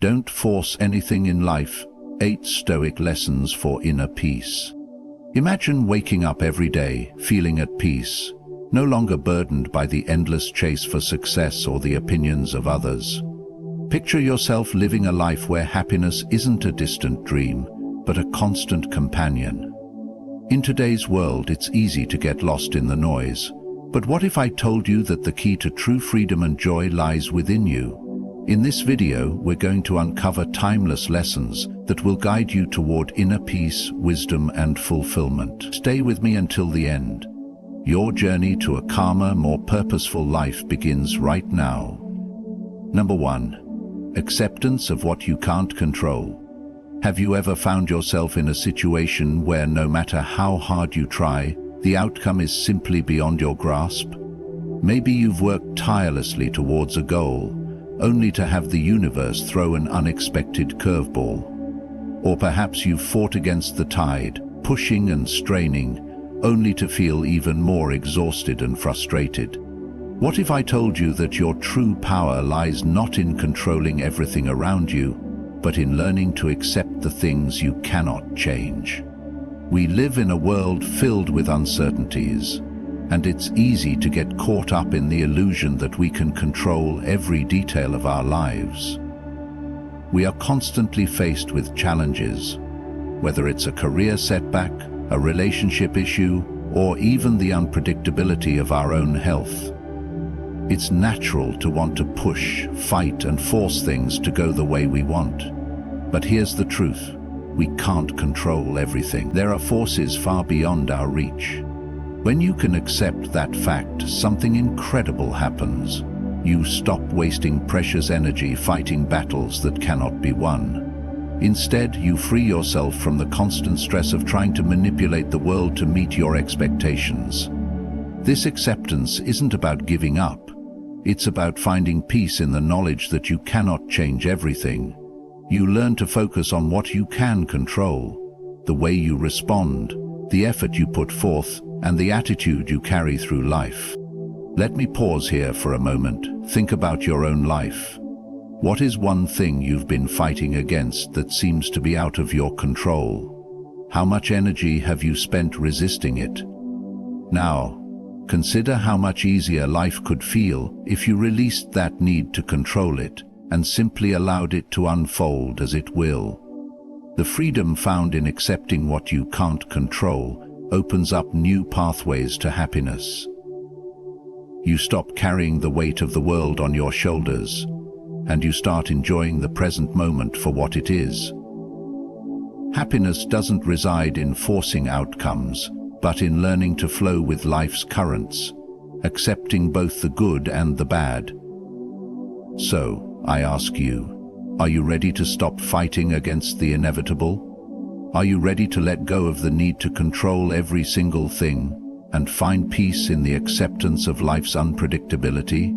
Don't force anything in life. 8 Stoic lessons for inner peace. Imagine waking up every day, feeling at peace, no longer burdened by the endless chase for success or the opinions of others. Picture yourself living a life where happiness isn't a distant dream, but a constant companion. In today's world, it's easy to get lost in the noise. But what if I told you that the key to true freedom and joy lies within you? In this video, we're going to uncover timeless lessons that will guide you toward inner peace, wisdom, and fulfillment. Stay with me until the end. Your journey to a calmer, more purposeful life begins right now. Number 1. Acceptance of what you can't control. Have you ever found yourself in a situation where no matter how hard you try, the outcome is simply beyond your grasp? Maybe you've worked tirelessly towards a goal, only to have the universe throw an unexpected curveball. Or perhaps you've fought against the tide, pushing and straining, only to feel even more exhausted and frustrated. What if I told you that your true power lies not in controlling everything around you, but in learning to accept the things you cannot change? We live in a world filled with uncertainties, and it's easy to get caught up in the illusion that we can control every detail of our lives. We are constantly faced with challenges, whether it's a career setback, a relationship issue, or even the unpredictability of our own health. It's natural to want to push, fight, and force things to go the way we want. But here's the truth: we can't control everything. There are forces far beyond our reach. When you can accept that fact, something incredible happens. You stop wasting precious energy fighting battles that cannot be won. Instead, you free yourself from the constant stress of trying to manipulate the world to meet your expectations. This acceptance isn't about giving up. It's about finding peace in the knowledge that you cannot change everything. You learn to focus on what you can control: the way you respond, the effort you put forth, and the attitude you carry through life. Let me pause here for a moment. Think about your own life. What is one thing you've been fighting against that seems to be out of your control? How much energy have you spent resisting it? Now, consider how much easier life could feel if you released that need to control it and simply allowed it to unfold as it will. The freedom found in accepting what you can't control opens up new pathways to happiness. You stop carrying the weight of the world on your shoulders, and you start enjoying the present moment for what it is. Happiness doesn't reside in forcing outcomes, but in learning to flow with life's currents, accepting both the good and the bad. So, I ask you, are you ready to stop fighting against the inevitable? Are you ready to let go of the need to control every single thing and find peace in the acceptance of life's unpredictability?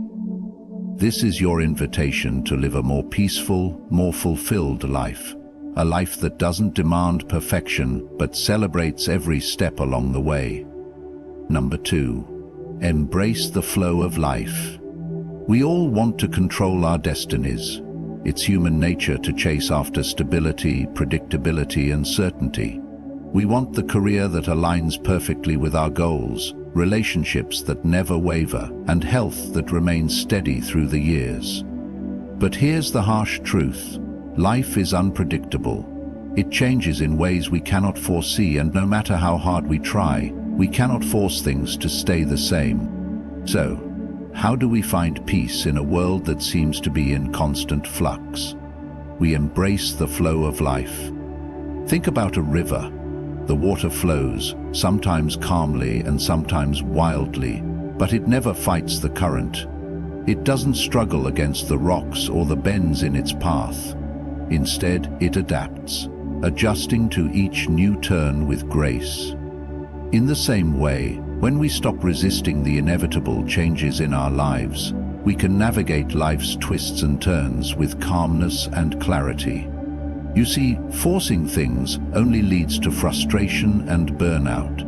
This is your invitation to live a more peaceful, more fulfilled life. A life that doesn't demand perfection, but celebrates every step along the way. Number 2. Embrace the flow of life. We all want to control our destinies. It's human nature to chase after stability, predictability, and certainty. We want the career that aligns perfectly with our goals, relationships that never waver, and health that remains steady through the years. But here's the harsh truth: life is unpredictable. It changes in ways we cannot foresee, and no matter how hard we try, we cannot force things to stay the same. So, how do we find peace in a world that seems to be in constant flux? We embrace the flow of life. Think about a river. The water flows, sometimes calmly and sometimes wildly, but it never fights the current. It doesn't struggle against the rocks or the bends in its path. Instead, it adapts, adjusting to each new turn with grace. In the same way, when we stop resisting the inevitable changes in our lives, we can navigate life's twists and turns with calmness and clarity. You see, forcing things only leads to frustration and burnout.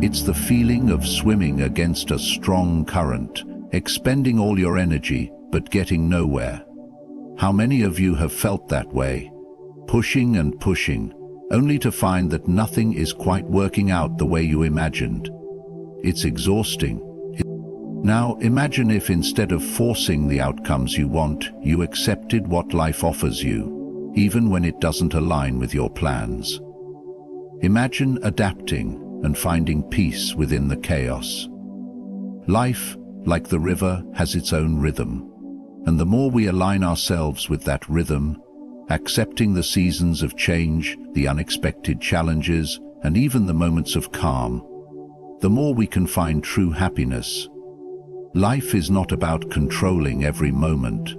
It's the feeling of swimming against a strong current, expending all your energy but getting nowhere. How many of you have felt that way, pushing and pushing, only to find that nothing is quite working out the way you imagined? It's exhausting. Now imagine if instead of forcing the outcomes you want, you accepted what life offers you, even when it doesn't align with your plans. Imagine adapting and finding peace within the chaos. Life, like the river, has its own rhythm. And the more we align ourselves with that rhythm, accepting the seasons of change, the unexpected challenges, and even the moments of calm, the more we can find true happiness. Life is not about controlling every moment.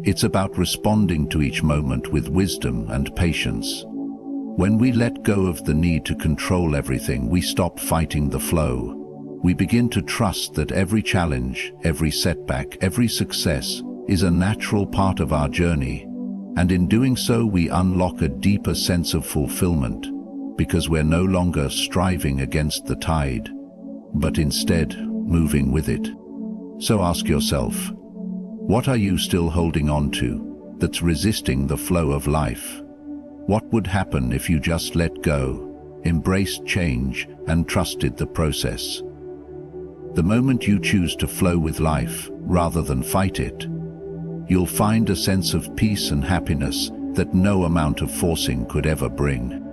It's about responding to each moment with wisdom and patience. When we let go of the need to control everything, we stop fighting the flow. We begin to trust that every challenge, every setback, every success is a natural part of our journey, and in doing so we unlock a deeper sense of fulfillment, because we're no longer striving against the tide, but instead moving with it. So ask yourself, what are you still holding on to that's resisting the flow of life? What would happen if you just let go, embraced change, and trusted the process? The moment you choose to flow with life rather than fight it, you'll find a sense of peace and happiness that no amount of forcing could ever bring.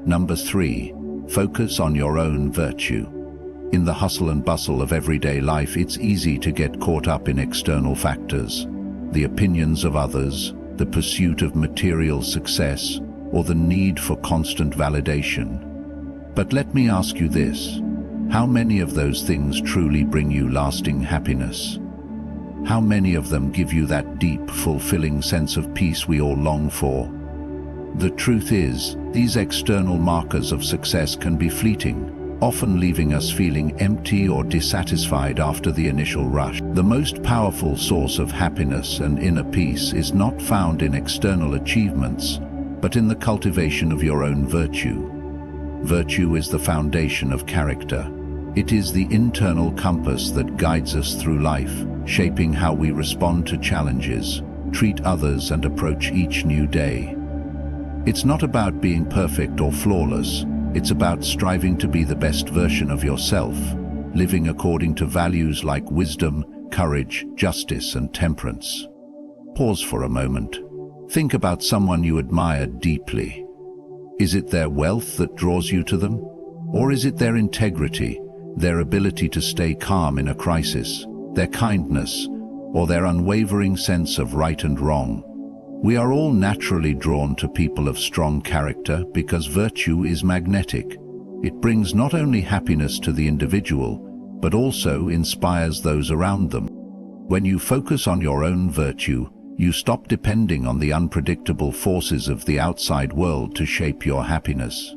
Number 3, focus on your own virtue. In the hustle and bustle of everyday life, it's easy to get caught up in external factors, the opinions of others, the pursuit of material success, or the need for constant validation. But let me ask you this, how many of those things truly bring you lasting happiness? How many of them give you that deep, fulfilling sense of peace we all long for? The truth is, these external markers of success can be fleeting, often leaving us feeling empty or dissatisfied after the initial rush. The most powerful source of happiness and inner peace is not found in external achievements, but in the cultivation of your own virtue. Virtue is the foundation of character. It is the internal compass that guides us through life, shaping how we respond to challenges, treat others, and approach each new day. It's not about being perfect or flawless. It's about striving to be the best version of yourself, living according to values like wisdom, courage, justice, and temperance. Pause for a moment. Think about someone you admire deeply. Is it their wealth that draws you to them? Or is it their integrity, their ability to stay calm in a crisis, their kindness, or their unwavering sense of right and wrong? We are all naturally drawn to people of strong character because virtue is magnetic. It brings not only happiness to the individual, but also inspires those around them. When you focus on your own virtue, you stop depending on the unpredictable forces of the outside world to shape your happiness.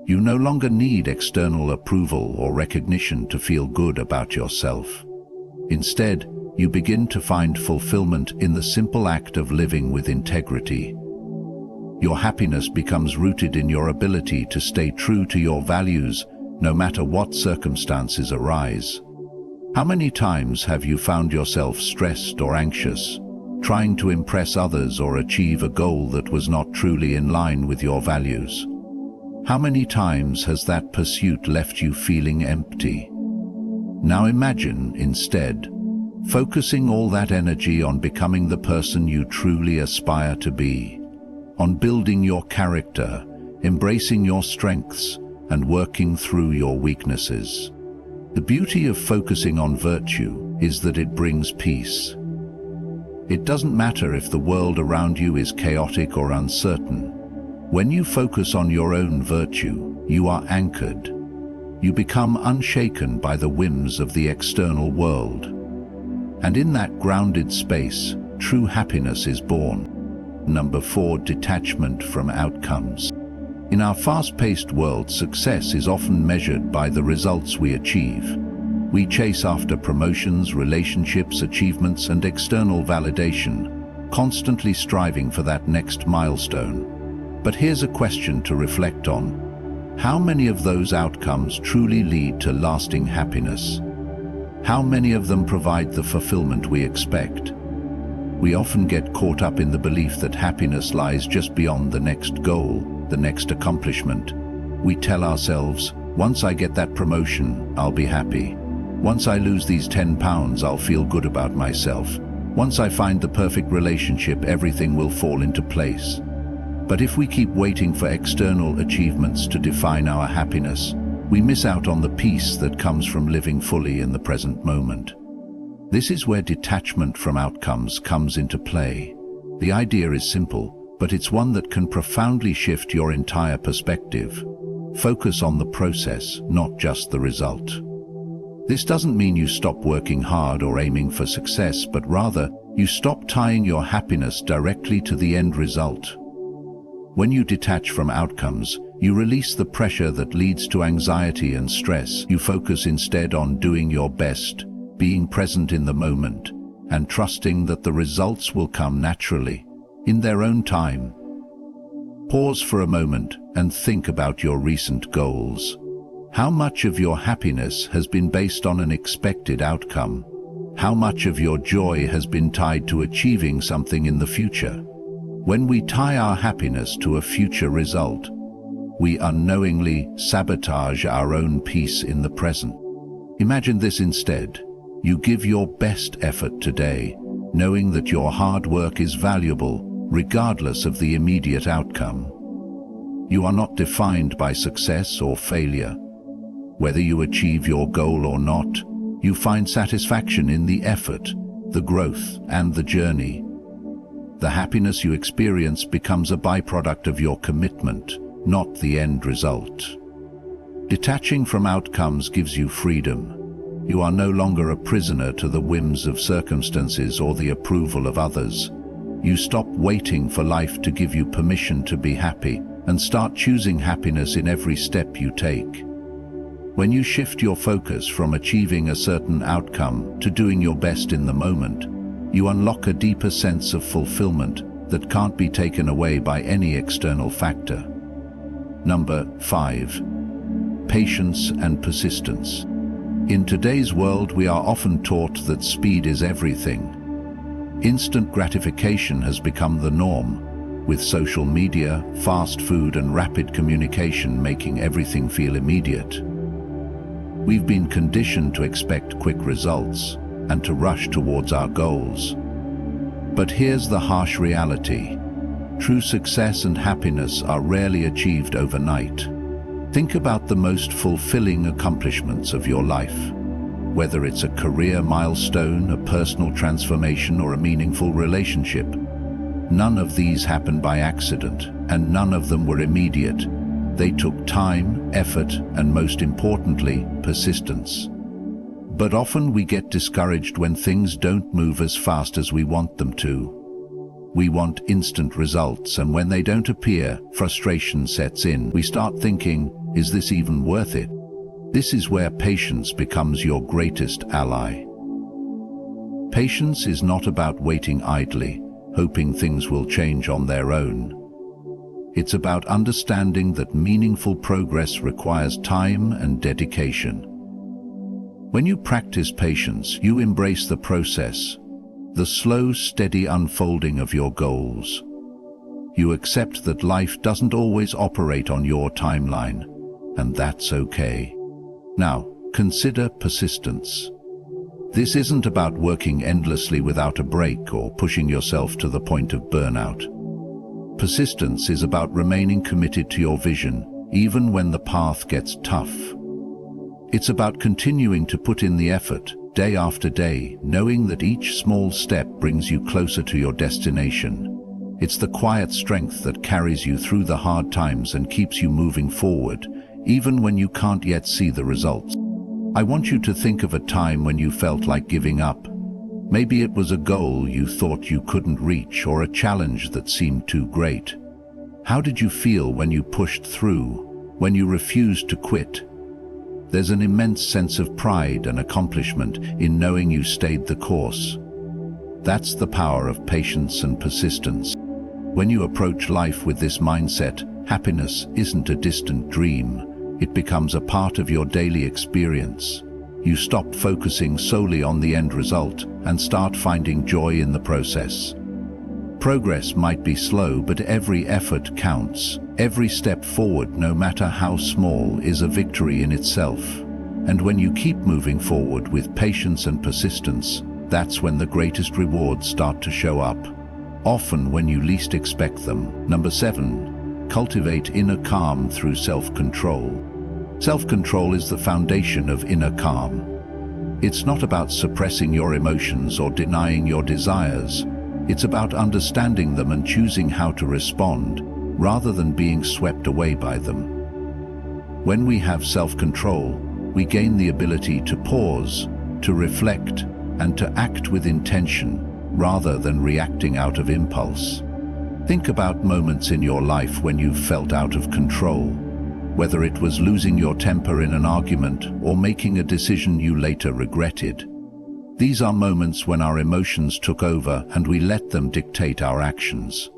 You no longer need external approval or recognition to feel good about yourself. Instead, you begin to find fulfillment in the simple act of living with integrity. Your happiness becomes rooted in your ability to stay true to your values, no matter what circumstances arise. How many times have you found yourself stressed or anxious, trying to impress others or achieve a goal that was not truly in line with your values? How many times has that pursuit left you feeling empty? Now imagine, instead, focusing all that energy on becoming the person you truly aspire to be, on building your character, embracing your strengths, and working through your weaknesses. The beauty of focusing on virtue is that it brings peace. It doesn't matter if the world around you is chaotic or uncertain. When you focus on your own virtue, you are anchored. You become unshaken by the whims of the external world. And in that grounded space, true happiness is born. Number 4, detachment from outcomes. In our fast-paced world, success is often measured by the results we achieve. We chase after promotions, relationships, achievements, and external validation, constantly striving for that next milestone. But here's a question to reflect on. How many of those outcomes truly lead to lasting happiness? How many of them provide the fulfillment we expect? We often get caught up in the belief that happiness lies just beyond the next goal, the next accomplishment. We tell ourselves, once I get that promotion, I'll be happy. Once I lose these 10 pounds, I'll feel good about myself. Once I find the perfect relationship, everything will fall into place. But if we keep waiting for external achievements to define our happiness, we miss out on the peace that comes from living fully in the present moment. This is where detachment from outcomes comes into play. The idea is simple, but it's one that can profoundly shift your entire perspective. Focus on the process, not just the result. This doesn't mean you stop working hard or aiming for success, but rather, you stop tying your happiness directly to the end result. When you detach from outcomes, you release the pressure that leads to anxiety and stress. You focus instead on doing your best, being present in the moment, and trusting that the results will come naturally, in their own time. Pause for a moment and think about your recent goals. How much of your happiness has been based on an expected outcome? How much of your joy has been tied to achieving something in the future? When we tie our happiness to a future result, we unknowingly sabotage our own peace in the present. Imagine this instead. You give your best effort today, knowing that your hard work is valuable, regardless of the immediate outcome. You are not defined by success or failure. Whether you achieve your goal or not, you find satisfaction in the effort, the growth, and the journey. The happiness you experience becomes a byproduct of your commitment, not the end result. Detaching from outcomes gives you freedom. You are no longer a prisoner to the whims of circumstances or the approval of others. You stop waiting for life to give you permission to be happy and start choosing happiness in every step you take. When you shift your focus from achieving a certain outcome to doing your best in the moment, you unlock a deeper sense of fulfillment that can't be taken away by any external factor. Number 5. Patience and persistence. In today's world, we are often taught that speed is everything. Instant gratification has become the norm, with social media, fast food, and rapid communication making everything feel immediate. We've been conditioned to expect quick results and to rush towards our goals. But here's the harsh reality. True success and happiness are rarely achieved overnight. Think about the most fulfilling accomplishments of your life. Whether it's a career milestone, a personal transformation, or a meaningful relationship, none of these happened by accident, and none of them were immediate. They took time, effort, and most importantly, persistence. But often we get discouraged when things don't move as fast as we want them to. We want instant results, and when they don't appear, frustration sets in. We start thinking, is this even worth it? This is where patience becomes your greatest ally. Patience is not about waiting idly, hoping things will change on their own. It's about understanding that meaningful progress requires time and dedication. When you practice patience, you embrace the process, the slow, steady unfolding of your goals. You accept that life doesn't always operate on your timeline, and that's okay. Now, consider persistence. This isn't about working endlessly without a break or pushing yourself to the point of burnout. Persistence is about remaining committed to your vision, even when the path gets tough. It's about continuing to put in the effort, day after day, knowing that each small step brings you closer to your destination. It's the quiet strength that carries you through the hard times and keeps you moving forward, even when you can't yet see the results. I want you to think of a time when you felt like giving up. Maybe it was a goal you thought you couldn't reach or a challenge that seemed too great. How did you feel when you pushed through, when you refused to quit? There's an immense sense of pride and accomplishment in knowing you stayed the course. That's the power of patience and persistence. When you approach life with this mindset, happiness isn't a distant dream. It becomes a part of your daily experience. You stop focusing solely on the end result and start finding joy in the process. Progress might be slow, but every effort counts. Every step forward, no matter how small, is a victory in itself. And when you keep moving forward with patience and persistence, that's when the greatest rewards start to show up, often when you least expect them. Number 7, cultivate inner calm through self-control. Self-control is the foundation of inner calm. It's not about suppressing your emotions or denying your desires. It's about understanding them and choosing how to respond, rather than being swept away by them. When we have self-control, we gain the ability to pause, to reflect, and to act with intention, rather than reacting out of impulse. Think about moments in your life when you've felt out of control, whether it was losing your temper in an argument or making a decision you later regretted. These are moments when our emotions took over and we let them dictate our actions.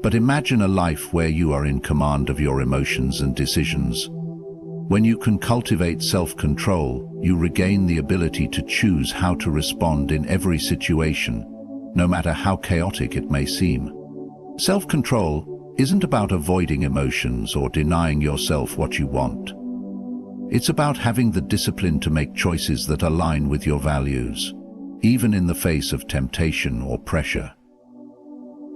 But imagine a life where you are in command of your emotions and decisions. When you can cultivate self-control, you regain the ability to choose how to respond in every situation, no matter how chaotic it may seem. Self-control isn't about avoiding emotions or denying yourself what you want. It's about having the discipline to make choices that align with your values, even in the face of temptation or pressure.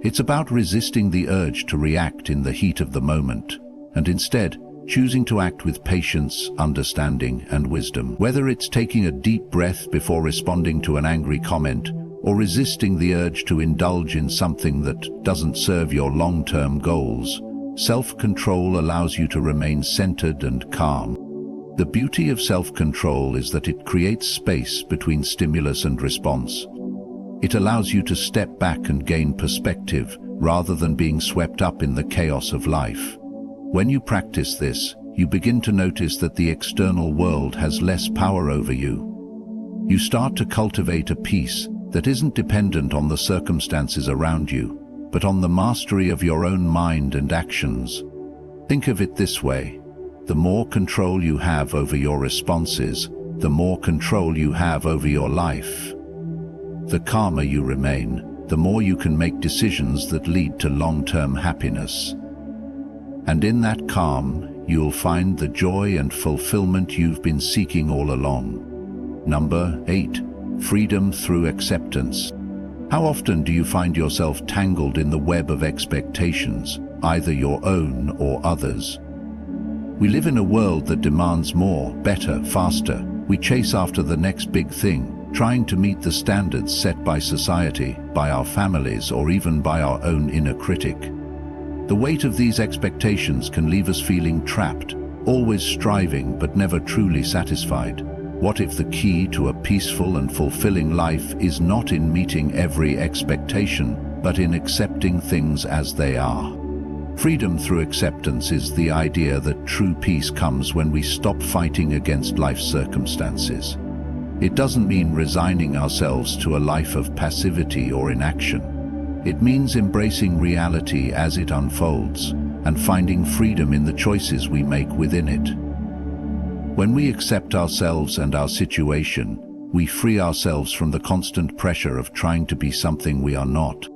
It's about resisting the urge to react in the heat of the moment, and instead choosing to act with patience, understanding, and wisdom. Whether it's taking a deep breath before responding to an angry comment, or resisting the urge to indulge in something that doesn't serve your long-term goals, self-control allows you to remain centered and calm. The beauty of self-control is that it creates space between stimulus and response. It allows you to step back and gain perspective, rather than being swept up in the chaos of life. When you practice this, you begin to notice that the external world has less power over you. You start to cultivate a peace that isn't dependent on the circumstances around you, but on the mastery of your own mind and actions. Think of it this way: the more control you have over your responses, the more control you have over your life. The calmer you remain, the more you can make decisions that lead to long-term happiness. And in that calm, you'll find the joy and fulfillment you've been seeking all along. Number 8, freedom through acceptance. How often do you find yourself tangled in the web of expectations, either your own or others? We live in a world that demands more, better, faster. We chase after the next big thing, trying to meet the standards set by society, by our families, or even by our own inner critic. The weight of these expectations can leave us feeling trapped, always striving but never truly satisfied. What if the key to a peaceful and fulfilling life is not in meeting every expectation, but in accepting things as they are? Freedom through acceptance is the idea that true peace comes when we stop fighting against life's circumstances. It doesn't mean resigning ourselves to a life of passivity or inaction. It means embracing reality as it unfolds and finding freedom in the choices we make within it. When we accept ourselves and our situation, we free ourselves from the constant pressure of trying to be something we are not.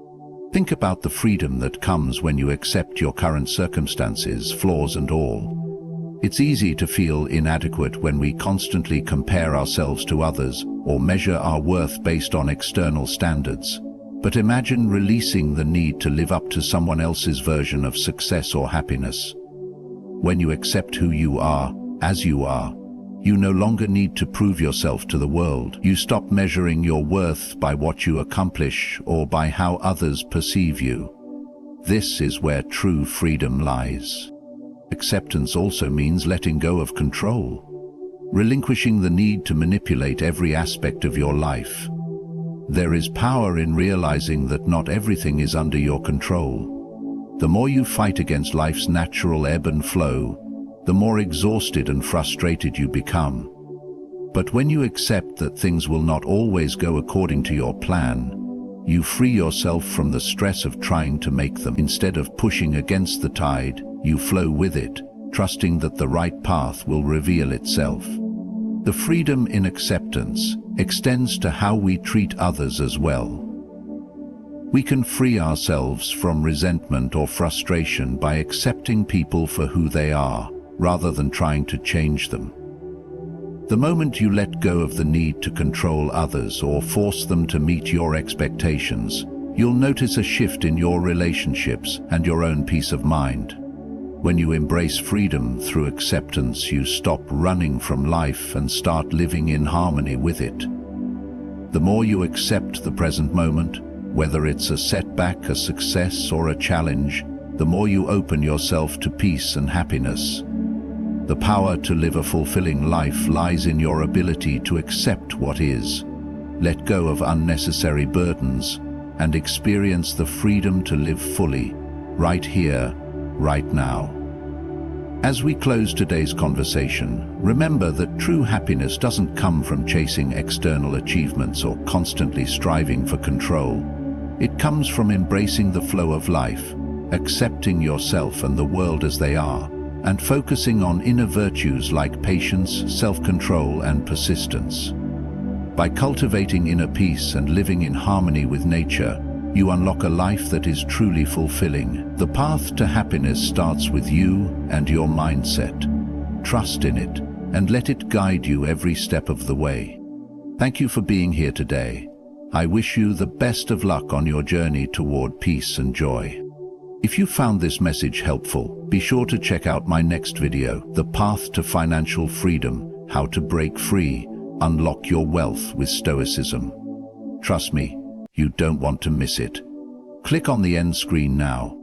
Think about the freedom that comes when you accept your current circumstances, flaws and all. It's easy to feel inadequate when we constantly compare ourselves to others or measure our worth based on external standards. But imagine releasing the need to live up to someone else's version of success or happiness. When you accept who you are, as you are, you no longer need to prove yourself to the world. You stop measuring your worth by what you accomplish or by how others perceive you. This is where true freedom lies. Acceptance also means letting go of control, relinquishing the need to manipulate every aspect of your life. There is power in realizing that not everything is under your control. The more you fight against life's natural ebb and flow, the more exhausted and frustrated you become. But when you accept that things will not always go according to your plan, you free yourself from the stress of trying to make them. Instead of pushing against the tide, you flow with it, trusting that the right path will reveal itself. The freedom in acceptance extends to how we treat others as well. We can free ourselves from resentment or frustration by accepting people for who they are, rather than trying to change them. The moment you let go of the need to control others or force them to meet your expectations, you'll notice a shift in your relationships and your own peace of mind. When you embrace freedom through acceptance, you stop running from life and start living in harmony with it. The more you accept the present moment, whether it's a setback, a success, or a challenge, the more you open yourself to peace and happiness. The power to live a fulfilling life lies in your ability to accept what is, let go of unnecessary burdens, and experience the freedom to live fully, right here, right now. As we close today's conversation, remember that true happiness doesn't come from chasing external achievements or constantly striving for control. It comes from embracing the flow of life, accepting yourself and the world as they are, and focusing on inner virtues like patience, self-control, and persistence. By cultivating inner peace and living in harmony with nature, you unlock a life that is truly fulfilling. The path to happiness starts with you and your mindset. Trust in it and let it guide you every step of the way. Thank you for being here today. I wish you the best of luck on your journey toward peace and joy. If you found this message helpful, be sure to check out my next video, The Path to Financial Freedom: How to Break Free, Unlock Your Wealth with Stoicism. Trust me, you don't want to miss it. Click on the end screen now